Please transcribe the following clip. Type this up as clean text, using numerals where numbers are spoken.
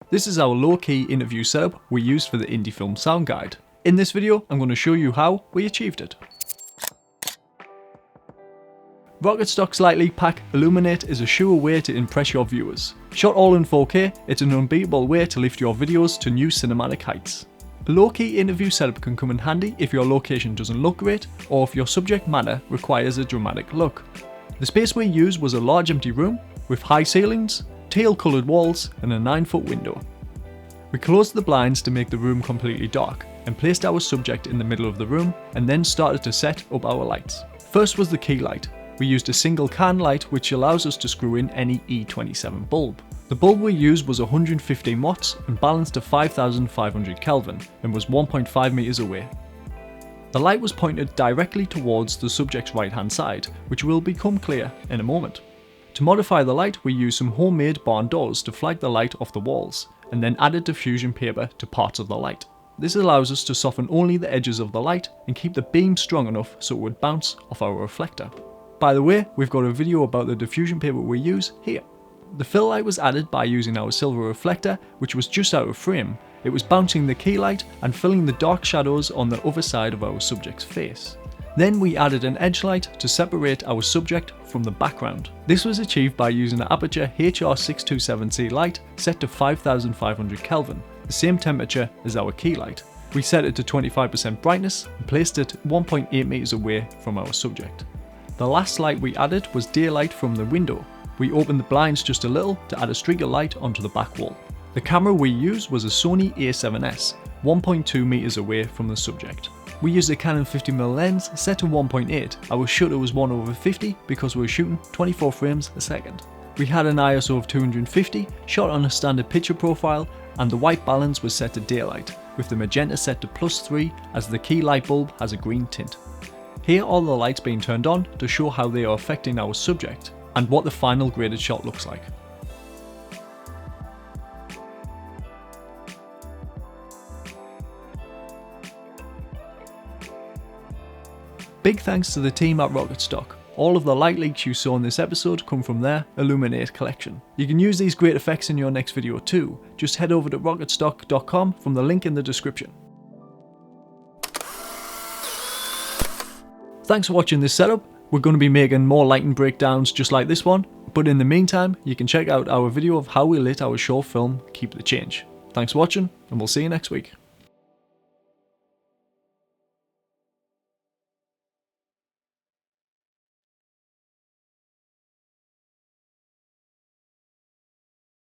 This is our low-key interview setup we used for the indie film sound guide. In this video, I'm going to show you how we achieved it. Rocket Stock's Lightly Pack Illuminate is a sure way to impress your viewers. Shot all in 4K, it's an unbeatable way to lift your videos to new cinematic heights. A low-key interview setup can come in handy if your location doesn't look great, or if your subject matter requires a dramatic look. The space we used was a large empty room, with high ceilings, teal coloured walls and a 9-foot window. We closed the blinds to make the room completely dark, and placed our subject in the middle of the room, and then started to set up our lights. First was the key light. We used a single can light which allows us to screw in any E27 bulb. The bulb we used was 115 watts and balanced to 5500 Kelvin and was 1.5 meters away. The light was pointed directly towards the subject's right hand side, which will become clear in a moment. To modify the light, we used some homemade barn doors to flag the light off the walls, and then added diffusion paper to parts of the light. This allows us to soften only the edges of the light and keep the beam strong enough so it would bounce off our reflector. By the way, we've got a video about the diffusion paper we use here. The fill light was added by using our silver reflector, which was just out of frame. It was bouncing the key light and filling the dark shadows on the other side of our subject's face. Then we added an edge light to separate our subject from the background. This was achieved by using an Aperture HR627C light set to 5500 Kelvin, the same temperature as our key light. We set it to 25% brightness and placed it 1.8 meters away from our subject. The last light we added was daylight from the window. We opened the blinds just a little to add a streak of light onto the back wall. The camera we used was a Sony A7S, 1.2 meters away from the subject. We used a Canon 50mm lens set to 1.8. Our shutter was 1/50 because we were shooting 24 frames a second. We had an ISO of 250, shot on a standard picture profile, and the white balance was set to daylight, with the magenta set to +3 as the key light bulb has a green tint. Here are the lights being turned on to show how they are affecting our subject, and what the final graded shot looks like. Big thanks to the team at Rocket Stock. All of the light leaks you saw in this episode come from their Illuminate collection. You can use these great effects in your next video too. Just head over to rocketstock.com from the link in the description. Thanks for watching this setup. We're going to be making more lighting breakdowns just like this one, but in the meantime you can check out our video of how we lit our short film Keep the Change. Thanks for watching, and we'll see you next week.